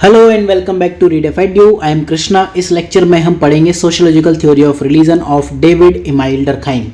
Hello and welcome back to redefined you. I am Krishna. इस lecture में हम पढ़ेंगे sociological theory of religion of David Emile Durkheim.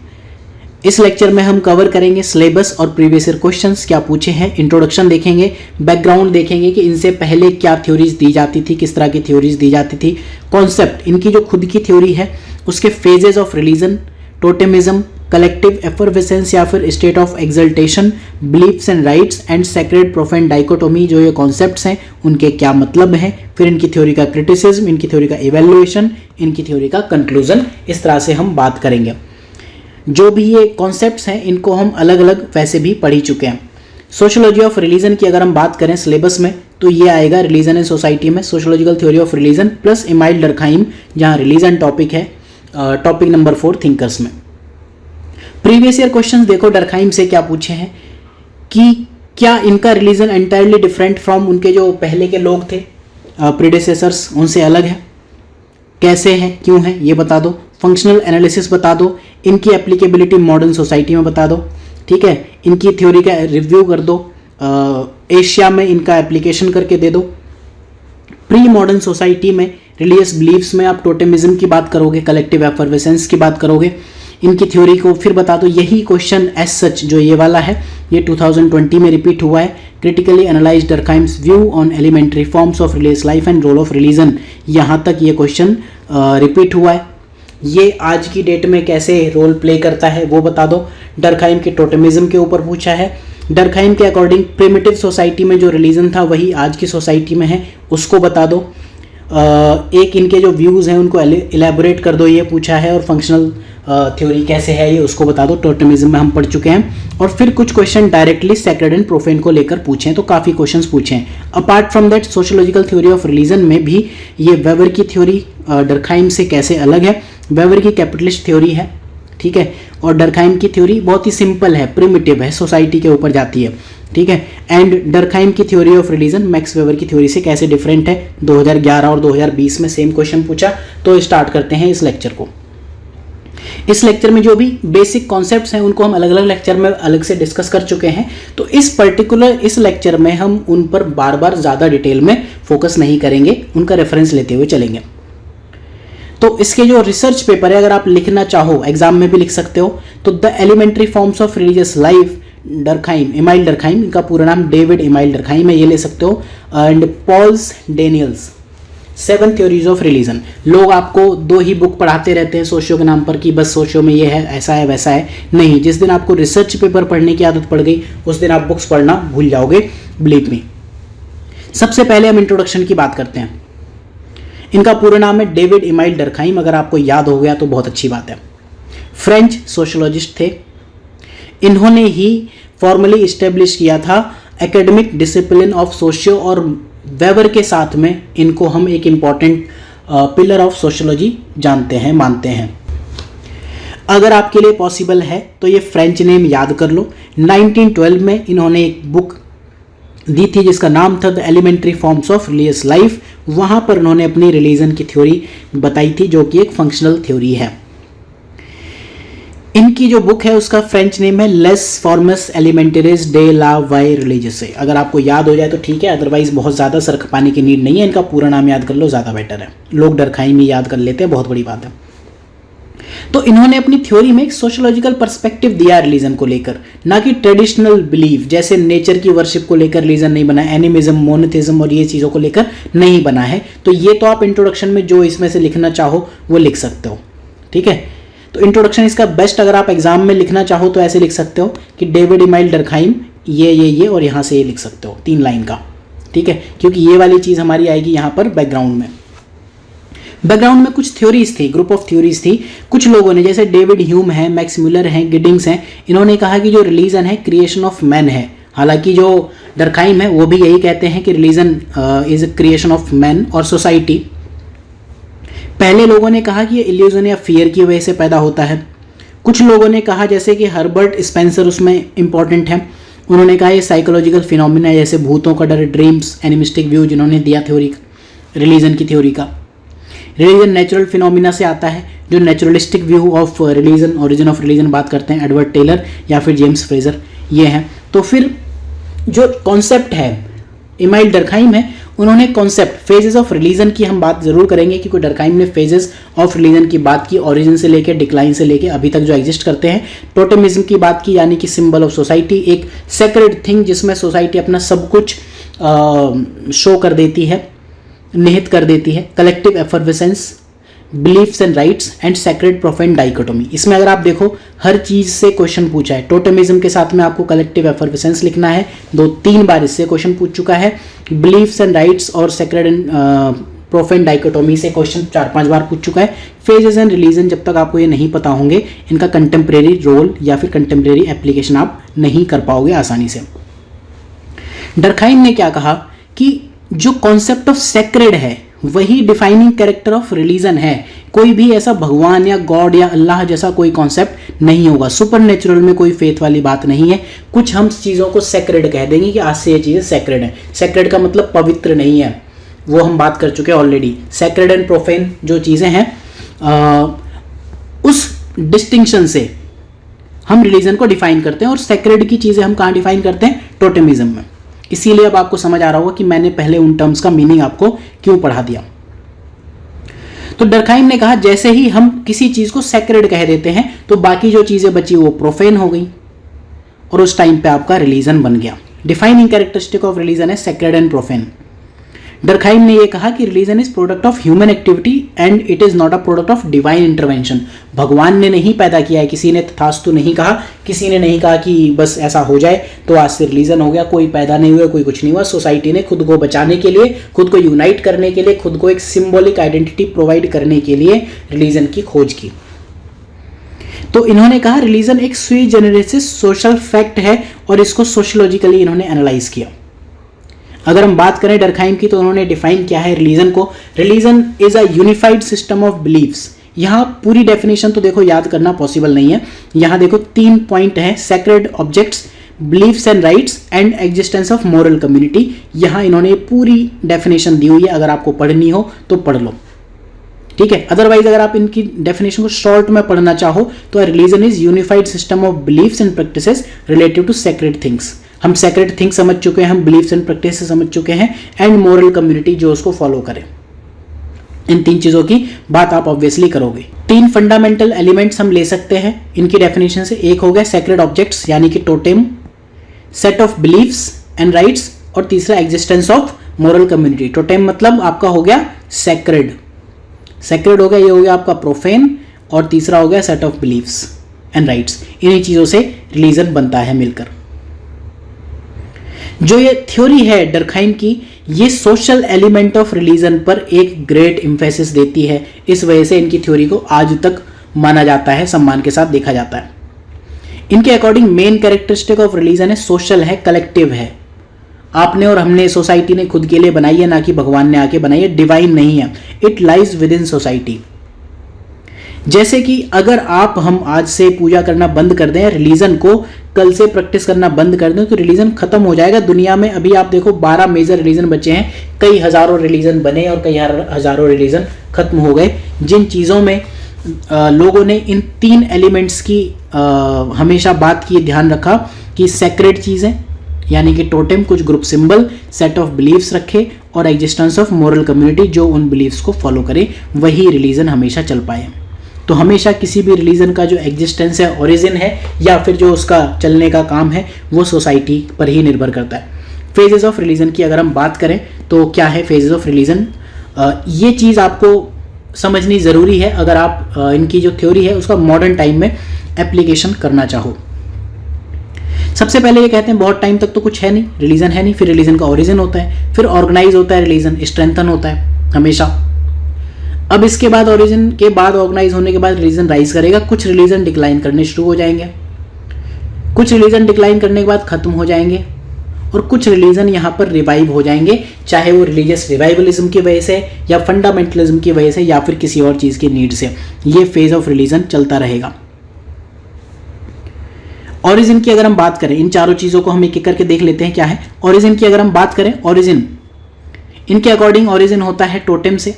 इस lecture में हम कवर करेंगे सिलेबस और प्रीवियस ईयर क्वेश्चंस क्या पूछे हैं, इंट्रोडक्शन देखेंगे, बैकग्राउंड देखेंगे कि इनसे पहले क्या थ्योरीज दी जाती थी, किस तरह की थ्योरीज दी जाती थी, कॉन्सेप्ट इनकी जो खुद की थ्योरी है, उसके phases of religion, totemism, collective effervescence या फिर state of exaltation, beliefs and rites and sacred profane dichotomy, जो ये कॉन्सेप्ट्स हैं उनके क्या मतलब हैं, फिर इनकी थ्योरी का क्रिटिसिज्म, इनकी थ्योरी का इवेल्युएशन, इनकी थ्योरी का कंक्लूजन, इस तरह से हम बात करेंगे। जो भी ये कॉन्सेप्ट्स हैं इनको हम अलग अलग वैसे भी पढ़ ही चुके हैं। सोशियोलॉजी ऑफ रिलीजन की अगर हम बात करें सिलेबस में तो ये आएगा रिलीजन एंड सोसाइटी में, sociological theory of religion plus email Durkheim, जहाँ रिलीजन टॉपिक है टॉपिक नंबर 4 थिंकर्स में। प्रीवियस ईयर क्वेश्चंस देखो डर्कहाइम से क्या पूछे हैं कि क्या इनका रिलीजन एंटायरली डिफरेंट फ्रॉम उनके जो पहले के लोग थे प्रीडेसेसर्स, उनसे अलग है, कैसे है, क्यों है, ये बता दो। फंक्शनल एनालिसिस बता दो, इनकी एप्लीकेबिलिटी मॉडर्न सोसाइटी में बता दो, ठीक है, इनकी थ्योरी का रिव्यू कर दो, एशिया में इनका एप्लीकेशन करके दे दो। प्री मॉडर्न सोसाइटी में रिलीजियस बिलीफ्स में आप टोटेमिज्म की बात करोगे, कलेक्टिव एफरवेसेंस की बात करोगे, इनकी थ्योरी को फिर बता दो। यही क्वेश्चन एज सच जो ये वाला है ये 2020 में रिपीट हुआ है। Critically analyse Durkheim's view on elementary forms of religious life and role of religion, यहाँ तक ये क्वेश्चन रिपीट हुआ है। ये आज की डेट में कैसे रोल प्ले करता है वो बता दो। डर्कहाइम के टोटेमिज्म के ऊपर पूछा है। डर्कहाइम के अकॉर्डिंग प्रिमिटिव सोसाइटी में जो रिलीजन था वही आज की सोसाइटी में है, उसको बता दो। एक इनके जो व्यूज़ हैं उनको एलेबोरेट कर दो, ये पूछा है। और फंक्शनल थ्योरी कैसे है ये उसको बता दो, टोटेमिज्म में हम पढ़ चुके हैं। और फिर कुछ question directly sacred and profane को लेकर पूछे, तो काफ़ी क्वेश्चंस पूछे हैं। Apart from that sociological theory of religion में भी ये वेबर की थ्योरी डर्कहाइम से कैसे अलग है। वेबर की कैपिटलिस्ट थ्योरी है, ठीक है, और डर्कहाइम की थ्योरी बहुत ही सिंपल है, प्रिमिटिव है, सोसाइटी के ऊपर जाती है, ठीक है। एंड डर्कहाइम की theory of religion max weber की थ्योरी से कैसे डिफरेंट है। 2011 और 2020 में सेम क्वेश्चन पूछा। तो स्टार्ट करते हैं इस लेक्चर को। इस लेक्चर में जो भी बेसिक कॉन्सेप्ट्स हैं उनको हम अलग अलग लेक्चर में अलग से डिस्कस कर चुके हैं, तो इस पर्टिकुलर इस लेक्चर में हम उन पर बार बार ज़्यादा डिटेल में फोकस नहीं करेंगे, उनका रेफरेंस लेते हुए चलेंगे। तो इसके जो रिसर्च पेपर है अगर आप लिखना चाहो, एग्जाम में भी लिख सकते हो, तो the elementary forms of religious life Durkheim, Emile Durkheim, इनका पूरा नाम डेविड इमाइल डर्कहाइम है, ये ले सकते हो। And Pals Daniels 7 theories of religion. लोग आपको 2 ही बुक पढ़ाते रहते हैं सोशियो के नाम पर कि बस सोशियो में ये है, ऐसा है, वैसा है। नहीं, जिस दिन आपको रिसर्च पेपर पढ़ने की आदत पड़ गई उस दिन आप बुक्स पढ़ना भूल जाओगे, बिलीव मी। सबसे पहले हम इंट्रोडक्शन की बात करते हैं। इनका पूरा नाम है डेविड इमाइल डर्कहाइम, अगर आपको याद हो गया तो बहुत अच्छी बात है। फ्रेंच सोशियोलॉजिस्ट थे। इन्होंने ही फॉर्मली इस्टेब्लिश किया था एकेडमिक डिसिप्लिन ऑफ सोशियो, और वेबर के साथ में इनको हम एक इम्पॉर्टेंट पिलर ऑफ सोशियोलॉजी जानते हैं, मानते हैं। अगर आपके लिए पॉसिबल है तो ये फ्रेंच नेम याद कर लो। 1912 में इन्होंने एक बुक दी थी जिसका नाम था the elementary forms of religious life. वहाँ पर उन्होंने अपनी रिलीजन की थ्योरी बताई थी जो कि एक फंक्शनल थ्योरी है। इनकी जो बुक है उसका फ्रेंच नेम है लेस फॉर्मस एलिमेंटरीज डे ला वाई रिलीजियस। अगर आपको याद हो जाए तो ठीक है, अदरवाइज बहुत ज़्यादा सर खपाने की नीड नहीं है, इनका पूरा नाम याद कर लो, ज़्यादा बेटर है। लोग डर्कहाइम ही याद कर लेते हैं, बहुत बड़ी बात है। तो इन्होंने अपनी थ्योरी में एक सोशियोलॉजिकल पर्सपेक्टिव दिया रिलीजन को लेकर, ना कि ट्रेडिशनल बिलीफ जैसे नेचर की वर्शिप को लेकर रिलीजन नहीं बना, एनिमिज्म, मोनोथिज्म और ये चीज़ों को लेकर नहीं बना है। तो ये तो आप इंट्रोडक्शन में जो इसमें से लिखना चाहो वो लिख सकते हो, ठीक है। तो इंट्रोडक्शन इसका बेस्ट अगर आप एग्जाम में लिखना चाहो तो ऐसे लिख सकते हो कि डेविड इमाइल डर्कहाइम ये और यहाँ से ये लिख सकते हो 3 लाइन का, ठीक है, क्योंकि ये वाली चीज़ हमारी आएगी यहाँ पर बैकग्राउंड में। बैकग्राउंड में कुछ थ्योरीज थी, ग्रुप ऑफ थ्योरीज थी। कुछ लोगों ने, जैसे डेविड ह्यूम है, मैक्स म्यूलर हैं, गिडिंग्स हैं, इन्होंने कहा कि जो रिलीजन है क्रिएशन ऑफ मैन है। हालांकि जो डर्कहाइम है वो भी यही कहते हैं कि religion is a creation of man और सोसाइटी। पहले लोगों ने कहा कि ये इल्यूजन या फियर की वजह से पैदा होता है। कुछ लोगों ने कहा, जैसे कि हर्बर्ट स्पेंसर उसमें इंपॉर्टेंट है, उन्होंने कहा ये साइकोलॉजिकल फिनोमिना जैसे भूतों का डर, ड्रीम्स, एनिमिस्टिक व्यू जिन्होंने दिया थ्योरी रिलीजन की थ्योरी का। रिलीजन नेचुरल फिनोमिना से आता है, जो naturalistic view of religion, origin of religion बात करते हैं एडवर्ड टेलर या फिर जेम्स फ्रेजर, ये हैं। तो फिर जो कॉन्सेप्ट है इमाइल डर्कहाइम है उन्होंने कॉन्सेप्ट फेजेस ऑफ रिलीजन की हम बात जरूर करेंगे, क्योंकि डर्कहाइम ने फेजेस ऑफ रिलीजन की बात की, ओरिजिन से लेकर डिक्लाइन से लेकर अभी तक जो एग्जिस्ट करते हैं। टोटेमिज्म की बात की, यानी कि सिंबल ऑफ सोसाइटी, एक सेक्रेड थिंग जिसमें सोसाइटी अपना सब कुछ शो कर देती है, निहित कर देती है। Collective effervescence, beliefs and rites and sacred profane dichotomy. इसमें अगर आप देखो हर चीज से क्वेश्चन पूछा है। टोटेमिज्म के साथ में आपको कलेक्टिव एफर्वेसेंस लिखना है, 2-3 बार इससे क्वेश्चन पूछ चुका है। बिलीफ्स एंड राइट्स और सेक्रेड एंड प्रोफेन डाइकोटोमी से क्वेश्चन 4-5 बार पूछ चुका है। फेजेस एंड रिलीजन, जब तक आपको ये नहीं पता होंगे, इनका कंटेम्प्रेरी रोल या फिर कंटेम्प्रेरी एप्लीकेशन आप नहीं कर पाओगे आसानी से। डर्कहाइम ने क्या कहा कि जो कॉन्सेप्ट ऑफ सेक्रेड है वही डिफाइनिंग कैरेक्टर ऑफ रिलीजन है। कोई भी ऐसा भगवान या गॉड या अल्लाह जैसा कोई कॉन्सेप्ट नहीं होगा। सुपर नेचुरल में कोई फेथ वाली बात नहीं है। कुछ हम चीज़ों को सेक्रेड कह देंगे कि आज से ये चीज़ें सेक्रेड है। सेक्रेड का मतलब पवित्र नहीं है, वो हम बात कर चुके हैं ऑलरेडी। सेक्रेड एंड प्रोफेन जो चीज़ें हैं, उस डिस्टिंक्शन से हम रिलीजन को डिफाइन करते हैं। और सेक्रेड की चीज़ें हम कहाँ डिफाइन करते हैं? टोटेमिज्म में। इसीलिए अब आपको समझ आ रहा होगा कि मैंने पहले उन टर्म्स का मीनिंग आपको क्यों पढ़ा दिया। तो डर्कहाइम ने कहा जैसे ही हम किसी चीज को सेक्रेड कह देते हैं तो बाकी जो चीजें बची वो प्रोफेन हो गई, और उस टाइम पे आपका रिलीजन बन गया। डिफाइनिंग कैरेक्टरिस्टिक ऑफ रिलीजन है सेक्रेड एंड प्रोफेन। डर्कहाइम ने यह कहा कि religion is product of human activity and it is not a product of divine intervention. भगवान ने नहीं पैदा किया है, किसी ने तथास्तु नहीं कहा, किसी ने नहीं कहा कि बस ऐसा हो जाए तो आज से रिलीजन हो गया। कोई पैदा नहीं हुआ, कोई कुछ नहीं हुआ। सोसाइटी ने खुद को बचाने के लिए, खुद को यूनाइट करने के लिए, खुद को एक सिंबॉलिक आइडेंटिटी प्रोवाइड करने के लिए रिलीजन की खोज की। तो इन्होंने कहा रिलीजन एक सुई जेनेरिस सोशल फैक्ट है और इसको सोशियोलॉजिकली इन्होंने एनालाइज किया। अगर हम बात करें डर्कहाइम की तो उन्होंने डिफाइन किया है रिलीजन को। Religion is a unified system of beliefs. यहाँ पूरी डेफिनेशन तो देखो याद करना पॉसिबल नहीं है। यहाँ देखो 3 पॉइंट हैं, sacred objects, beliefs and rites and existence of moral community. यहाँ इन्होंने पूरी डेफिनेशन दी हुई है, अगर आपको पढ़नी हो तो पढ़ लो, ठीक है। अदरवाइज अगर आप इनकी डेफिनेशन को शॉर्ट में पढ़ना चाहो तो religion is unified system of beliefs and practices relative to sacred things. हम सेक्रेड थिंग्स समझ चुके हैं, हम बिलीफ्स एंड प्रैक्टिस समझ चुके हैं, एंड मॉरल कम्युनिटी जो उसको फॉलो करे। इन 3 चीजों की बात आप ऑब्वियसली करोगे। 3 फंडामेंटल एलिमेंट्स हम ले सकते हैं इनकी डेफिनेशन से। एक हो गया सेक्रेड ऑब्जेक्ट्स यानी कि totem, set of beliefs and rights, और तीसरा existence of moral community. Totem मतलब आपका हो गया सेक्रेड, सेक्रेड हो गया, ये हो गया आपका प्रोफेन, और तीसरा हो गया set of beliefs and rights. इन्हीं चीजों से रिलीजन बनता है मिलकर। जो ये थ्योरी है डर्कहाइम की, ये सोशल एलिमेंट ऑफ रिलीजन पर एक ग्रेट एम्फेसिस देती है। इस वजह से इनकी थ्योरी को आज तक माना जाता है, सम्मान के साथ देखा जाता है। इनके according main characteristic of religion है सोशल है, कलेक्टिव है। आपने और हमने, सोसाइटी ने खुद के लिए बनाई है, ना कि भगवान ने आके बनाई है। डिवाइन नहीं है, it lies with in society. जैसे कि अगर आप हम आज से पूजा करना बंद कर दें, रिलीजन को कल से प्रैक्टिस करना बंद कर दें, तो रिलीजन खत्म हो जाएगा। दुनिया में अभी आप देखो 12 मेजर रिलीजन बचे हैं, कई हजारों रिलीजन बने और कई हजारों रिलीजन खत्म हो गए। जिन चीज़ों में लोगों ने इन 3 एलिमेंट्स की हमेशा बात की, ध्यान रखा कि सेक्रेड चीज़ें यानी कि टोटेम, कुछ group symbol, set of beliefs रखे, और एग्जिस्टेंस ऑफ मॉरल कम्युनिटी जो उन बिलीफ्स को फॉलो करे, वही रिलीजन हमेशा चल पाए। तो हमेशा किसी भी रिलीजन का जो एग्जिस्टेंस है, ओरिजिन है, या फिर जो उसका चलने का काम है, वो सोसाइटी पर ही निर्भर करता है। फेजेस ऑफ रिलीजन की अगर हम बात करें तो क्या है फेजेस ऑफ रिलीजन, ये चीज़ आपको समझनी ज़रूरी है अगर आप इनकी जो थ्योरी है उसका मॉडर्न टाइम में एप्लीकेशन करना चाहो। सबसे पहले ये कहते हैं बहुत टाइम तक तो कुछ है नहीं, रिलीजन है नहीं, फिर रिलीजन का ओरिजिन होता है, फिर ऑर्गेनाइज होता है रिलीजन, स्ट्रेंथन होता है हमेशा। अब इसके बाद ओरिजिन के बाद ऑर्गेनाइज होने के बाद रिलीजन राइज करेगा। कुछ रिलीजन डिक्लाइन करने शुरू हो जाएंगे, कुछ रिलीजन डिक्लाइन करने के बाद खत्म हो जाएंगे, और कुछ रिलीजन यहाँ पर रिवाइव हो जाएंगे, चाहे वो रिलीजियस रिवाइवलिज्म की वजह से या फंडामेंटलिज्म की वजह से या फिर किसी और चीज़ की नीड से। ये फेज ऑफ रिलीजन चलता रहेगा। ओरिजिन की अगर हम बात करें, इन चारों चीज़ों को हम एक एक करके देख लेते हैं क्या है। ओरिजिन की अगर हम बात करें, ओरिजिन इनके अकॉर्डिंग ओरिजिन होता है टोटेम से,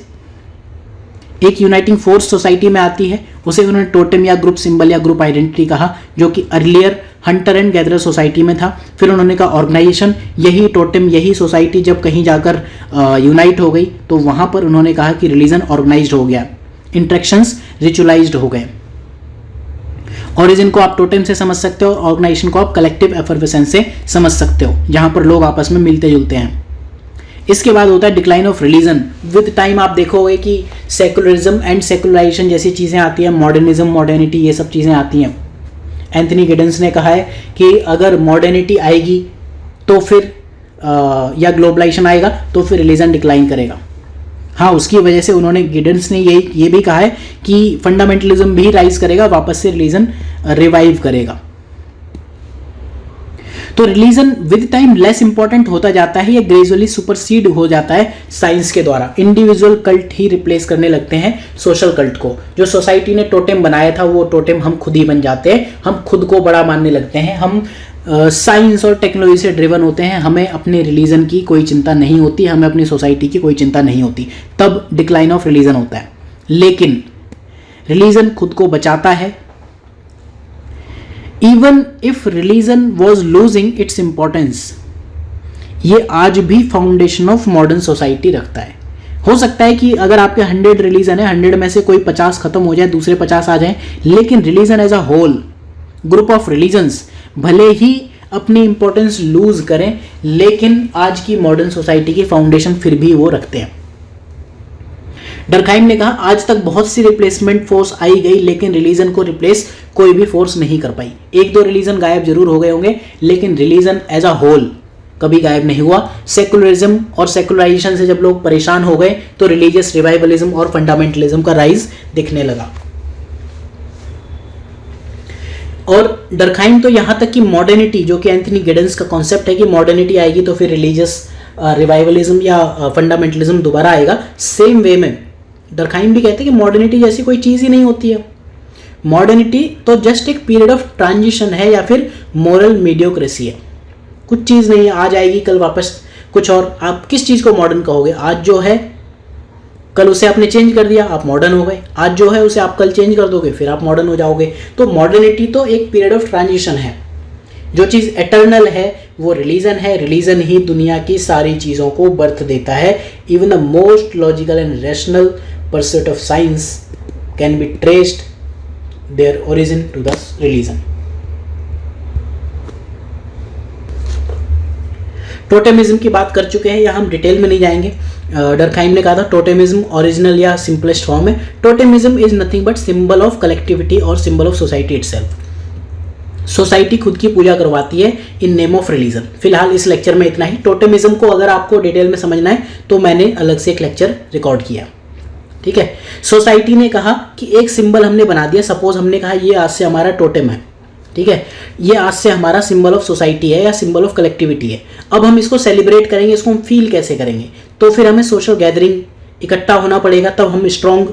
एक यूनाइटिंग फोर्स सोसाइटी में आती है, उसे उन्होंने टोटेम या ग्रुप सिंबल या ग्रुप आइडेंटिटी कहा, जो कि earlier Hunter and gatherer society में था। फिर उन्होंने कहा ऑर्गेनाइजेशन, यही टोटेम यही सोसाइटी जब कहीं जाकर यूनाइट हो गई तो वहाँ पर उन्होंने कहा कि रिलीजन ऑर्गेनाइज्ड हो गया, इंट्रैक्शंस रिचुअलाइज्ड हो गए। ओरिजिन को आप टोटेम से समझ सकते हो, ऑर्गेनाइजेशन को आप कलेक्टिव एफर्वेसेंस से समझ सकते हो, जहाँ पर लोग आपस में मिलते जुलते हैं। इसके बाद होता है decline of religion. With time आप देखोगे कि सेकुलरिज्म एंड सेकुलराइजेशन जैसी चीज़ें आती हैं, मॉडर्निज्म, मॉडर्निटी, ये सब चीज़ें आती हैं। एंथनी गिडेंस ने कहा है कि अगर मॉडर्निटी आएगी तो फिर या ग्लोबलाइजेशन आएगा तो फिर रिलीजन डिक्लाइन करेगा। हाँ, उसकी वजह से उन्होंने गिडेंस ने ये भी कहा है कि फंडामेंटलिज्म भी राइज करेगा, वापस से रिलीजन रिवाइव करेगा। तो religion with time less important होता जाता है या ग्रेजुअली सुपरसीड हो जाता है साइंस के द्वारा। इंडिविजुअल कल्ट ही रिप्लेस करने लगते हैं सोशल कल्ट को। जो सोसाइटी ने टोटेम बनाया था वो टोटेम हम खुद ही बन जाते हैं, हम खुद को बड़ा मानने लगते हैं, हम साइंस और टेक्नोलॉजी से ड्रिवन होते हैं, हमें अपने रिलीजन की कोई चिंता नहीं होती, हमें अपनी सोसाइटी की कोई चिंता नहीं होती, तब डिक्लाइन ऑफ रिलीजन होता है। लेकिन रिलीजन खुद को बचाता है। Even if religion was losing its importance, ये आज भी फाउंडेशन ऑफ मॉडर्न सोसाइटी रखता है। हो सकता है कि अगर आपके 100 रिलीजन है, 100 में से कोई 50 खत्म हो जाए, दूसरे 50 आ जाए, लेकिन religion as a whole, group of religions भले ही अपनी इंपॉर्टेंस लूज करें, लेकिन आज की मॉडर्न सोसाइटी की फाउंडेशन फिर भी वो रखते हैं। डर्कहाइम ने कहा आज तक बहुत सी रिप्लेसमेंट फोर्स आई गई, लेकिन रिलीजन को रिप्लेस कोई भी फोर्स नहीं कर पाई। एक दो रिलीजन गायब जरूर हो गए होंगे, लेकिन रिलीजन एज अ होल कभी गायब नहीं हुआ। सेकुलरिज्म और सेकुलराइजेशन से जब लोग परेशान हो गए तो रिलीजियस रिवाइवलिज्म और फंडामेंटलिज्म का राइज दिखने लगा। और डर्कहाइम तो यहां तक कि मॉडर्निटी, जो कि एंथनी गिडेंस का कॉन्सेप्ट है कि मॉडर्निटी आएगी तो फिर रिलीजियस रिवाइवलिज्म या फंडामेंटलिज्म दोबारा आएगा, सेम वे में डर्कहाइम भी कहते हैं कि मॉडर्निटी जैसी कोई चीज़ ही नहीं होती है। मॉडर्निटी तो जस्ट एक पीरियड ऑफ ट्रांजिशन है या फिर मोरल मीडियोक्रेसी है, कुछ चीज़ नहीं है, आज आएगी कल वापस कुछ और। आप किस चीज़ को मॉडर्न कहोगे? आज जो है कल उसे आपने चेंज कर दिया, आप मॉडर्न हो गए। आज जो है उसे आप कल चेंज कर दोगे, फिर आप मॉडर्न हो जाओगे। तो मॉडर्निटी तो एक पीरियड ऑफ ट्रांजिशन है। जो चीज़ एटर्नल है वो रिलीजन है। रिलीजन ही दुनिया की सारी चीज़ों को बर्थ देता है। Even the most logical and rational pursuit of science can be traced their origin to the religion. Totemism की बात कर चुके हैं, यहाँ हम डिटेल में नहीं जाएंगे। डर्कहाइम ने कहा था टोटेमिज्म ओरिजिनल या सिंपलेस्ट फॉर्म है। Totemism is nothing but symbol of collectivity और symbol of society itself. Society खुद की पूजा करवाती है इन नेम ऑफ रिलीजन। फिलहाल इस लेक्चर में इतना ही। टोटेमिज्म को अगर आपको डिटेल में समझना है तो मैंने अलग से एक लेक्चर रिकॉर्ड किया, ठीक है। सोसाइटी ने कहा कि एक सिंबल हमने बना दिया, सपोज हमने कहा ये आज से हमारा टोटेम है, ठीक है, ये आज से हमारा सिंबल ऑफ सोसाइटी है या सिंबल ऑफ कलेक्टिविटी है। अब हम इसको सेलिब्रेट करेंगे, इसको हम फील कैसे करेंगे? तो फिर हमें सोशल गैदरिंग, इकट्ठा होना पड़ेगा, तब हम स्ट्रॉन्ग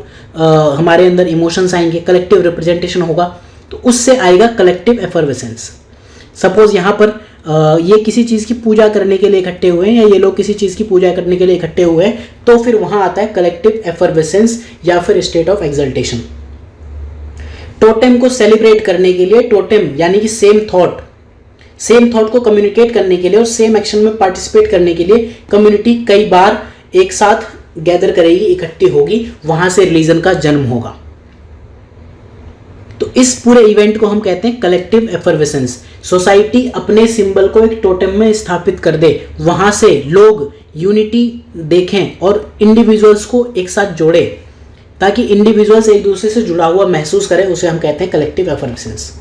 हमारे अंदर इमोशंस आएंगे, कलेक्टिव रिप्रेजेंटेशन होगा, तो उससे आएगा कलेक्टिव एफर्वेसेंस। सपोज यहाँ पर ये किसी चीज़ की पूजा करने के लिए इकट्ठे हुए हैं या ये लोग किसी चीज़ की पूजा करने के लिए इकट्ठे हुए हैं, तो फिर वहाँ आता है कलेक्टिव एफर्वेसेंस या फिर स्टेट ऑफ एक्सल्टेशन। टोटेम को सेलिब्रेट करने के लिए, टोटेम यानी कि सेम थॉट को कम्युनिकेट करने के लिए और सेम एक्शन में पार्टिसिपेट करने के लिए कम्युनिटी कई बार एक साथ गैदर करेगी, इकट्ठी होगी, वहां से रिलीजन का जन्म होगा। तो इस पूरे इवेंट को हम कहते हैं कलेक्टिव एफर्वेसेंस। सोसाइटी अपने सिंबल को एक टोटेम में स्थापित कर दे, वहां से लोग यूनिटी देखें और इंडिविजुअल्स को एक साथ जोड़े, ताकि इंडिविजुअल्स एक दूसरे से जुड़ा हुआ महसूस करें, उसे हम कहते हैं collective effervescence.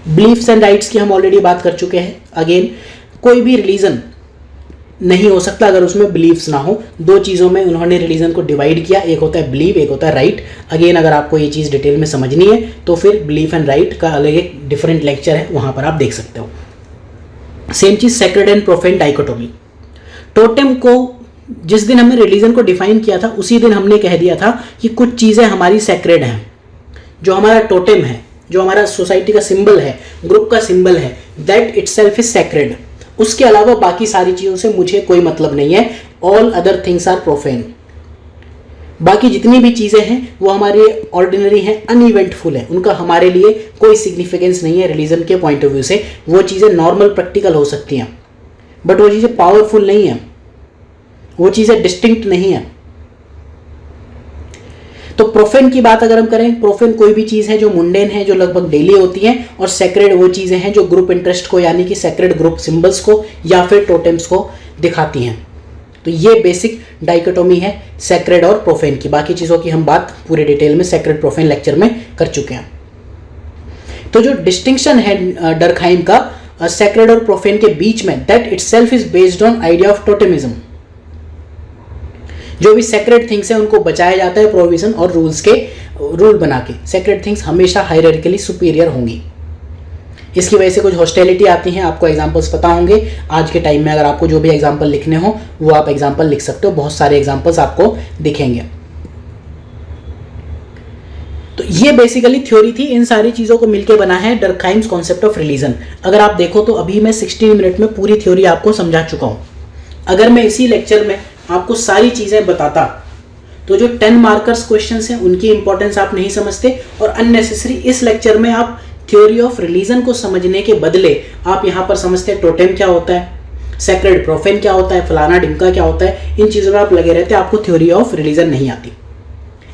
Beliefs and rights की हम ऑलरेडी बात कर चुके हैं। अगेन, कोई भी रिलीजन नहीं हो सकता अगर उसमें बिलीफ्स ना हो। दो चीज़ों में उन्होंने रिलीजन को डिवाइड किया, एक होता है बिलीव, एक होता है राइट। अगेन, अगर आपको ये चीज़ डिटेल में समझनी है तो फिर बिलीफ एंड राइट का अलग एक डिफरेंट लेक्चर है, वहाँ पर आप देख सकते हो। Same cheese sacred and profane dichotomy. Totem को जिस दिन हमने रिलीजन को डिफाइन किया था उसी दिन हमने कह दिया था कि कुछ चीज़ें हमारी सेक्रेड हैं। जो हमारा टोटेम है, जो हमारा सोसाइटी का सिंबल है, ग्रुप का सिंबल है, दैट इटसेल्फ इज सेक्रेड। उसके अलावा बाकी सारी चीज़ों से मुझे कोई मतलब नहीं है। All other things are profane. बाकी जितनी भी चीज़ें हैं वो हमारे ऑर्डिनरी हैं, अनइवेंटफुल है, उनका हमारे लिए कोई सिग्निफिकेंस नहीं है रिलीजन के पॉइंट ऑफ व्यू से। वो चीज़ें नॉर्मल प्रैक्टिकल हो सकती हैं, बट वो चीज़ें पावरफुल नहीं है, वो चीज़ें डिस्टिंक्ट नहीं है। तो प्रोफेन की बात अगर हम करें, प्रोफेन कोई भी चीज़ है जो मुंडेन है, जो लगभग डेली होती है, और सेक्रेड वो चीज़ें हैं जो ग्रुप इंटरेस्ट को यानी कि सेक्रेड ग्रुप सिंबल्स को या फिर टोटेम्स को दिखाती हैं। तो ये बेसिक डाइकोटोमी है सेक्रेड और प्रोफेन की। बाकी चीज़ों की हम बात पूरे डिटेल में सेक्रेड प्रोफेन लेक्चर में कर चुके हैं। तो जो डिस्टिंक्शन है डर्कहाइम का सेक्रेड और प्रोफेन के बीच में, that itself is based on idea of totemism. जो भी सेक्रेड थिंग्स है उनको बचाया जाता है प्रोविजन और रूल बना के। सेक्रेड थिंग्स हमेशा हायरार्किकली सुपीरियर होंगी। इसकी वजह से कुछ हॉस्टिलिटी आती हैं, आपको एग्जांपल्स पता होंगे। आज के टाइम में अगर आपको जो भी एग्जांपल लिखने हो वो आप एग्जांपल लिख सकते हो, बहुत सारे एग्जांपल्स आपको दिखेंगे। तो ये बेसिकली थ्योरी थी, इन सारी चीज़ों को मिलकर बना है डर्कहाइम्स कॉन्सेप्ट ऑफ रिलीजन। अगर आप देखो तो अभी मैं 16 मिनट में पूरी थ्योरी आपको समझा चुका हूँ। अगर मैं इसी लेक्चर में आपको सारी चीज़ें बताता तो जो 10 मार्कर्स क्वेश्चंस हैं उनकी इंपॉर्टेंस आप नहीं समझते, और अननेसेसरी इस लेक्चर में आप थ्योरी ऑफ रिलीजन को समझने के बदले आप यहाँ पर समझते हैं टोटेम क्या होता है, सेक्रेड प्रोफेन क्या होता है, फलाना डिमका क्या होता है। इन चीज़ों में आप लगे रहते हैं, आपको थ्योरी ऑफ रिलीजन नहीं आती।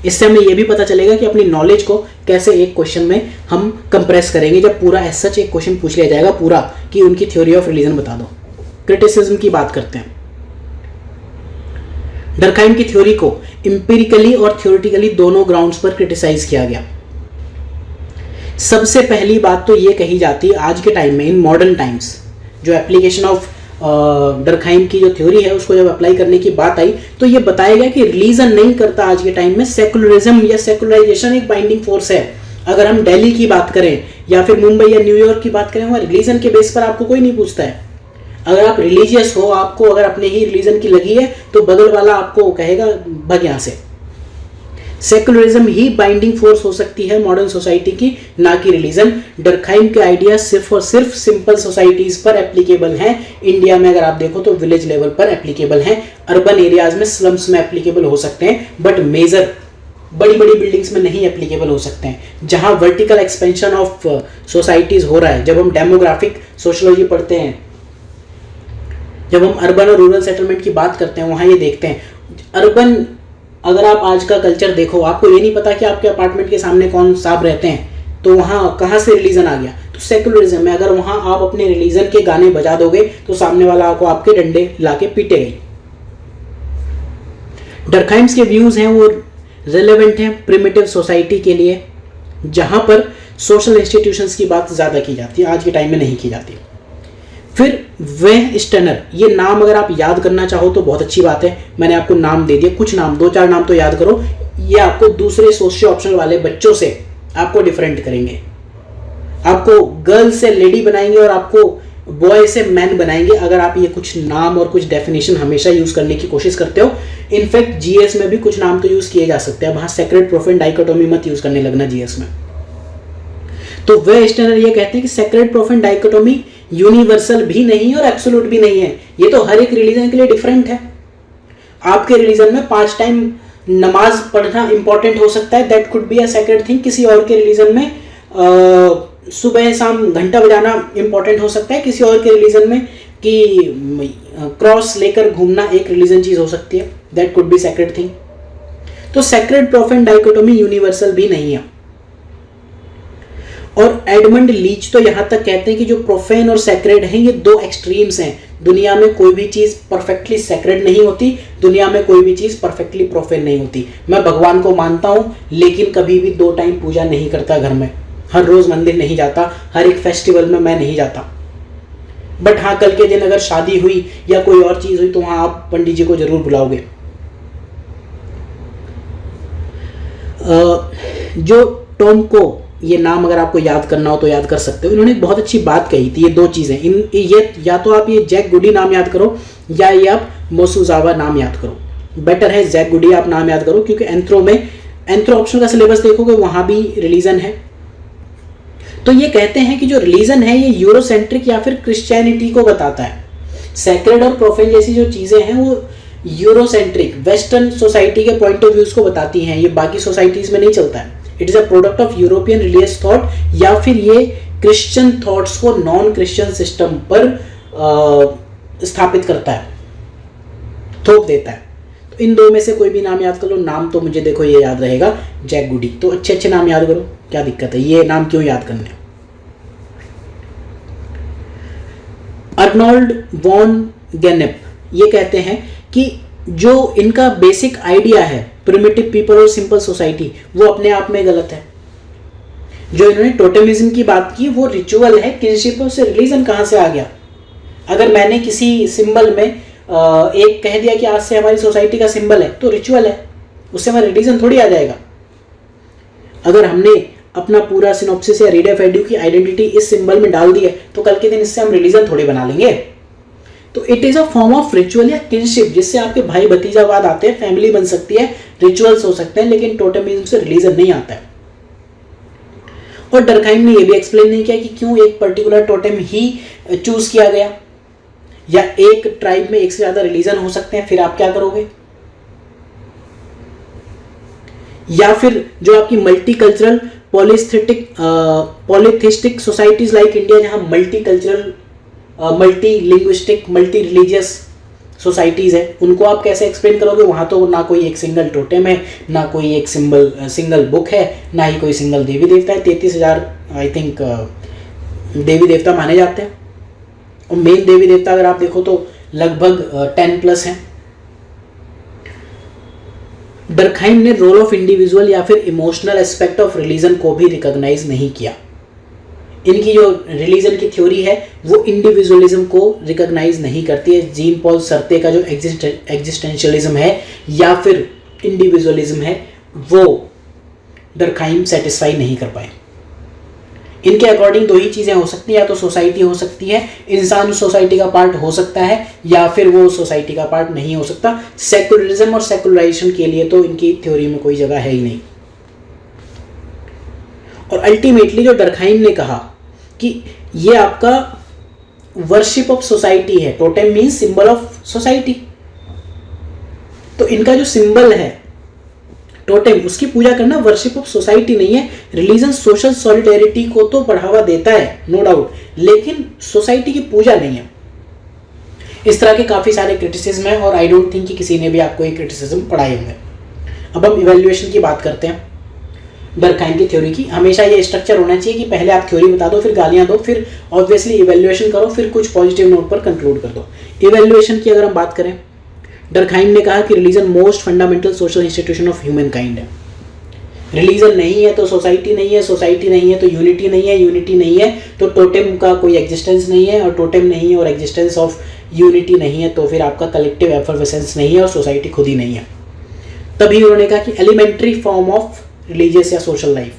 इससे हमें यह भी पता चलेगा कि अपनी नॉलेज को कैसे एक क्वेश्चन में हम कंप्रेस करेंगे, जब पूरा एज सच एक क्वेश्चन पूछ लिया जाएगा पूरा कि उनकी थ्योरी ऑफ रिलीजन बता दो। क्रिटिसिज्म की बात करते हैं। डर्कहाइम की थ्योरी को इंपिरिकली और थ्योरेटिकली दोनों ग्राउंड्स पर क्रिटिसाइज किया गया। सबसे पहली बात तो ये कही जाती है आज के टाइम में, इन मॉडर्न टाइम्स, जो एप्लीकेशन ऑफ डर्कहाइम की जो थ्योरी है उसको जब अप्लाई करने की बात आई तो ये बताया गया कि रिलीजन नहीं करता आज के टाइम में, सेकुलरिज्म या सेकुलराइजेशन एक बाइंडिंग फोर्स है। अगर हम दिल्ली की बात करें या फिर मुंबई या न्यूयॉर्क की बात करें, वहाँ रिलीजन के बेस पर आपको कोई नहीं पूछता है। अगर आप रिलीजियस हो, आपको अगर अपने ही रिलीजन की लगी है तो बगल वाला आपको कहेगा भग यहाँ से। सेकुलरिज्म ही बाइंडिंग फोर्स हो सकती है मॉडर्न सोसाइटी की, ना कि रिलीजन। डर्कहाइम के आइडिया सिर्फ और सिर्फ सिंपल सोसाइटीज पर एप्लीकेबल हैं। इंडिया में अगर आप देखो तो विलेज लेवल पर एप्लीकेबल हैं, अर्बन एरियाज में, स्लम्स में एप्लीकेबल हो सकते हैं, बट मेजर बड़ी बड़ी बिल्डिंग्स में नहीं एप्लीकेबल हो सकते हैं। जहां वर्टिकल एक्सपेंशन ऑफ सोसाइटीज हो रहा है, जब हम डेमोग्राफिक सोशियोलॉजी पढ़ते हैं, जब हम अर्बन और रूरल सेटलमेंट की बात करते हैं, वहां ये देखते हैं अर्बन, अगर आप आज का कल्चर देखो, आपको ये नहीं पता कि आपके अपार्टमेंट के सामने कौन साहब रहते हैं, तो वहाँ कहाँ से रिलीजन आ गया? तो सेकुलरिज्म में अगर वहाँ आप अपने रिलीजन के गाने बजा दोगे तो सामने वाला आपको आपके डंडे लाके पीटेगा। डर्कहाइम्स के व्यूज हैं वो रिलेवेंट हैं प्रिमिटिव सोसाइटी के लिए, जहाँ पर सोशल इंस्टीट्यूशंस की बात ज़्यादा की जाती है, आज के टाइम में नहीं की जाती। फिर वेह स्टेनर, ये नाम अगर आप याद करना चाहो तो बहुत अच्छी बात है, मैंने आपको नाम दे दिया, कुछ नाम, 2-4 नाम तो याद करो। ये आपको दूसरे सोशियो ऑप्शनल वाले बच्चों से आपको डिफरेंट करेंगे, आपको गर्ल से लेडी बनाएंगे और आपको बॉय से मैन बनाएंगे अगर आप ये कुछ नाम और कुछ डेफिनेशन हमेशा यूज करने की कोशिश करते हो। इनफैक्ट जीएस में भी कुछ नाम तो यूज किए जा सकते हैं, वहां सेक्रेड प्रोफेन डाइकोटोमी मत यूज करने लगना जीएस में। तो वे स्टेनर ये कहते हैं कि सेक्रेड प्रोफेन डाइकोटोमी यूनिवर्सल भी नहीं और एब्सोल्यूट भी नहीं है, ये तो हर एक रिलीजन के लिए डिफरेंट है। आपके रिलीजन में 5 टाइम नमाज पढ़ना इंपॉर्टेंट हो सकता है, that could be a sacred thing. किसी और के रिलीजन में सुबह शाम घंटा बजाना इंपॉर्टेंट हो सकता है, किसी और के रिलीजन में कि क्रॉस लेकर घूमना एक रिलीजन चीज हो सकती है, that could be sacred thing. तो सेक्रेड प्रोफेन डाइकोटोमी यूनिवर्सल भी नहीं है। और एडमंड लीच तो यहां तक कहते हैं कि जो प्रोफेन और सेक्रेड हैं ये 2 एक्सट्रीम्स हैं। दुनिया में कोई भी चीज परफेक्टली सेक्रेड नहीं होती, दुनिया में कोई भी चीज परफेक्टली प्रोफेन नहीं होती। मैं भगवान को मानता हूं लेकिन कभी भी 2 टाइम पूजा नहीं करता घर में, हर रोज मंदिर नहीं जाता, हर एक फेस्टिवल में मैं नहीं जाता। बट हाँ, कल के दिन अगर शादी हुई या कोई और चीज हुई तो वहां आप पंडित जी को जरूर बुलाओगे। जो टॉम को, ये नाम अगर आपको याद करना हो तो याद कर सकते हो, इन्होंने एक बहुत अच्छी बात कही थी। ये 2 चीजें, ये या तो आप ये जैक गुडी नाम याद करो या ये आप मोसुजावा नाम याद करो। बेटर है जैक गुडी आप नाम याद करो, क्योंकि एंथ्रो ऑप्शन का सिलेबस देखोगे वहां भी रिलीजन है। तो ये कहते हैं कि जो रिलीजन है ये यूरोसेंट्रिक या फिर क्रिश्चियनिटी को बताता है। सेक्रेड और प्रोफेन जैसी जो चीजें हैं वो यूरोसेंट्रिक वेस्टर्न सोसाइटी के पॉइंट ऑफ व्यूज को बताती हैं, ये बाकी सोसाइटीज में नहीं चलता है। It is a product of European religious thought, या फिर ये क्रिश्चियन थॉट्स को नॉन क्रिश्चियन सिस्टम पर स्थापित करता है, थोप देता है। तो इन दो में से कोई भी नाम याद कर लो। नाम तो मुझे देखो ये याद रहेगा, जैक गुडी। तो अच्छे अच्छे नाम याद करो, क्या दिक्कत है, ये नाम क्यों याद करने। अर्नोल्ड वॉन गेनेप ये कहते हैं कि जो इनका बेसिक आइडिया है प्रिमिटिव पीपल और सिंपल सोसाइटी, वो अपने आप में गलत है। जो इन्होंने टोटेमिज्म की बात की वो रिचुअल है, किनशिप से रिलीजन कहां से आ गया। अगर मैंने किसी सिंबल में एक कह दिया कि आज से हमारी सोसाइटी का सिंबल है, तो रिचुअल है, उससे हमारा रिलीजन थोड़ी आ जाएगा। अगर हमने अपना पूरा सिनॉप्सिस या रीडेफाइड की आइडेंटिटी इस सिंबल में डाल दी है, तो कल के दिन इससे हम रिलीजन थोड़ी बना लेंगे। तो it is a form of ritual या किनशिप, जिससे आपके भाई भतीजावाद आते हैं, फैमिली बन सकती है, रिचुअल्स हो सकते हैं, लेकिन टोटेमिज्म से रिलीजन नहीं आता है। और डर्कहाइम ने यह भी एक्सप्लेन नहीं किया कि क्यों एक पर्टिकुलर टोटेम ही चूज किया गया, या एक ट्राइब में एक से ज्यादा रिलीजन हो सकते हैं, फिर आप क्या करोगे। या फिर जो आपकी multicultural polytheistic societies like India, जहां multicultural, multilinguistic, multireligious societies है, उनको आप कैसे एक्सप्लेन करोगे। वहां तो ना कोई एक सिंगल टोटेम है, ना कोई एक सिंगल बुक है, ना ही कोई सिंगल देवी देवता है। 33,000 आई थिंक देवी देवता माने जाते हैं, और मेन देवी देवता अगर आप देखो तो लगभग 10+ हैं। डर्कहाइम ने रोल ऑफ इंडिविजुअल या फिर इमोशनल एस्पेक्ट ऑफ रिलीजन को भी रिकॉग्नाइज नहीं किया। इनकी जो रिलीजन की थ्योरी है वो इंडिविजुअलिज्म को रिकॉग्नाइज नहीं करती है। जीन पॉल सर्टे का जो एग्जिस्टेंशियलिज्म है या फिर इंडिविजुअलिज्म है, वो डर्कहाइम सेटिस्फाई नहीं कर पाए। इनके अकॉर्डिंग दो ही चीजें हो सकती हैं, या तो सोसाइटी हो सकती है, इंसान सोसाइटी का पार्ट हो सकता है, या फिर वो सोसाइटी का पार्ट नहीं हो सकता। सेकुलरिज्म और सेकुलराइजेशन के लिए तो इनकी थ्योरी में कोई जगह है ही नहीं। और अल्टीमेटली जो डर्कहाइम ने कहा कि ये आपका वर्शिप ऑफ सोसाइटी है, totem means symbol of society, तो इनका जो सिंबल है टोटेम, उसकी पूजा करना वर्शिप ऑफ सोसाइटी नहीं है। रिलीजन सोशल सॉलिडेरिटी को तो बढ़ावा देता है, नो डाउट, लेकिन सोसाइटी की पूजा नहीं है। इस तरह के काफी सारे क्रिटिसिज्म है, और आई डोंट थिंक कि किसी ने भी आपको ये क्रिटिसिज्म पढ़ाए होंगे। अब हम इवैल्यूएशन की बात करते हैं डर्कहाइम की थ्योरी की। हमेशा ये स्ट्रक्चर होना चाहिए कि पहले आप थ्योरी बता दो, फिर गालियां दो, फिर ऑब्वियसली इवैल्यूएशन करो, फिर कुछ पॉजिटिव नोट पर कंक्लूड कर दो। इवैल्यूएशन की अगर हम बात करें, डर्कहाइम ने कहा कि religion most fundamental social institution of human kind है। रिलीजन नहीं है तो सोसाइटी नहीं है, सोसाइटी नहीं है तो यूनिटी नहीं है, यूनिटी नहीं है तो टोटेम का कोई एग्जिस्टेंस नहीं है, और टोटेम नहीं है और एग्जिस्टेंस ऑफ यूनिटी नहीं है तो फिर आपका कलेक्टिव एफर्वेसेंस नहीं है, और सोसाइटी खुद ही नहीं है। तभी उन्होंने कहा कि एलिमेंट्री फॉर्म ऑफ रिलीजियस या सोशल लाइफ,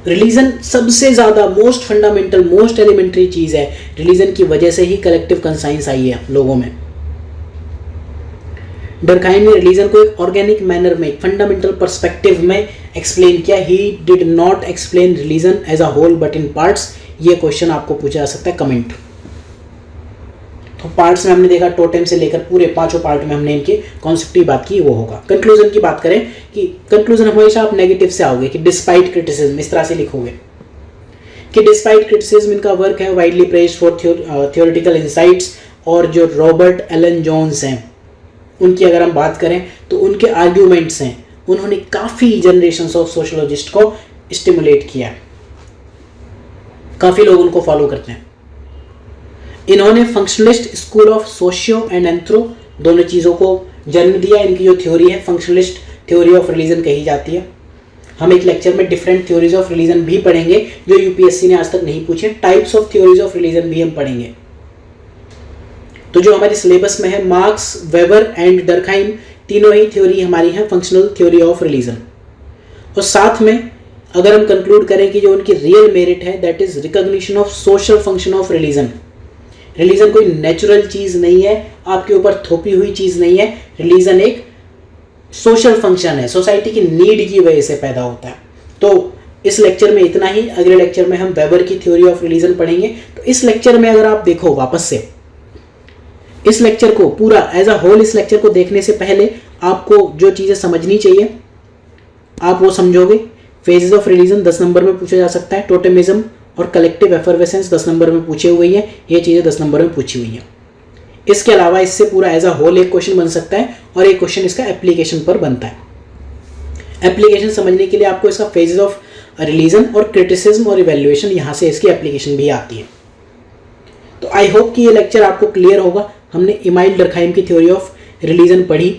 रिलीजन सबसे ज्यादा मोस्ट फंडामेंटल, मोस्ट एलिमेंट्री चीज है। रिलीजन की वजह से ही कलेक्टिव कंसाइंस आई है लोगों में। डर्कहाइम ने रिलीजन को एक ऑर्गेनिक मैनर में, फंडामेंटल पर्सपेक्टिव में एक्सप्लेन किया। He did not explain religion as a whole but in parts. ये क्वेश्चन आपको पूछा जा सकता है कमेंट। तो पार्ट्स में हमने देखा, टोटेम से लेकर पूरे 5 पार्ट में हमने इनके कॉन्सेप्ट की बात की, वो होगा। कंक्लूजन की बात करें कि कंक्लूजन हमेशा आप नेगेटिव से आओगे कि डिस्पाइट क्रिटिसिज्म, इस तरह से लिखोगे कि डिस्पाइट क्रिटिसिज्म इनका वर्क है widely praised for theoretical insights. और जो रॉबर्ट एलन जोन्स हैं, उनकी अगर हम बात करें तो उनके आर्ग्यूमेंट्स हैं, उन्होंने काफ़ी जनरेशंस ऑफ सोशोलॉजिस्ट को स्टिमुलेट किया है, काफ़ी लोग उनको फॉलो करते हैं। इन्होंने functionalist school of socio and anthro दोनों चीज़ों को जन्म दिया। इनकी जो थ्योरी है फंक्शनलिस्ट थ्योरी ऑफ रिलीजन कही जाती है। हम एक लेक्चर में डिफरेंट थ्योरीज ऑफ रिलीजन भी पढ़ेंगे जो यूपीएससी ने आज तक नहीं पूछे। Types of theories of religion भी हम पढ़ेंगे। तो जो हमारे सिलेबस में है, मार्क्स, वेबर एंड डर्कहाइम, तीनों ही थ्योरी हमारी है फंक्शनल थ्योरी ऑफ रिलीजन। और साथ में अगर हम कंक्लूड करें कि जो उनकी रियल मेरिट है that is recognition of social function of religion. Religion कोई नेचुरल चीज नहीं है, आपके ऊपर थोपी हुई चीज नहीं है। रिलीजन एक सोशल फंक्शन है, सोसाइटी की नीड की वजह से पैदा होता है। तो इस लेक्चर में इतना ही। अगले लेक्चर में हम वेबर की थ्योरी ऑफ रिलीजन पढ़ेंगे। तो इस लेक्चर में अगर आप देखो वापस से, इस लेक्चर को पूरा एज अ होल, इस लेक्चर को देखने से पहले आपको जो चीज़ें समझनी चाहिए आप वो समझोगे। फेजेस ऑफ रिलीजन 10 नंबर में पूछा जा सकता है। टोटेमिज्म और कलेक्टिव एफर्वेसेंस 10 नंबर में पूछे हुई है, ये चीज़ें 10 नंबर में पूछी हुई हैं। इसके अलावा इससे पूरा एज अ होल एक क्वेश्चन बन सकता है और एक क्वेश्चन इसका एप्लीकेशन पर बनता है। एप्लीकेशन समझने के लिए आपको इसका फेजेस ऑफ रिलीजन और क्रिटिसिज्म और इवैल्यूएशन, यहाँ से इसकी एप्लीकेशन भी आती है। तो आई होप कि ये लेक्चर आपको क्लियर होगा। हमने इमाइल डर्कहाइम की थ्योरी ऑफ रिलीजन पढ़ी।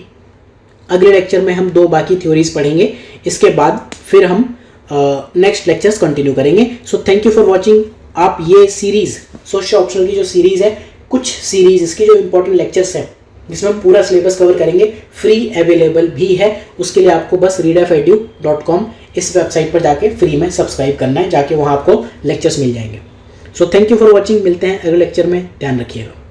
अगले लेक्चर में हम 2 बाकी थ्योरीज पढ़ेंगे, इसके बाद फिर हम नेक्स्ट लेक्चर्स कंटिन्यू करेंगे। So thank you for watching. आप ये सीरीज सोशल ऑप्शनल की जो सीरीज है, कुछ सीरीज इसकी जो इंपॉर्टेंट लेक्चर्स है जिसमें हम पूरा सिलेबस कवर करेंगे, फ्री अवेलेबल भी है। उसके लिए आपको बस readefidu.com इस वेबसाइट पर जाके फ्री में सब्सक्राइब करना है, जाके वहाँ आपको लेक्चर्स मिल जाएंगे। So thank you for watching. मिलते हैं अगले लेक्चर में, ध्यान रखिएगा।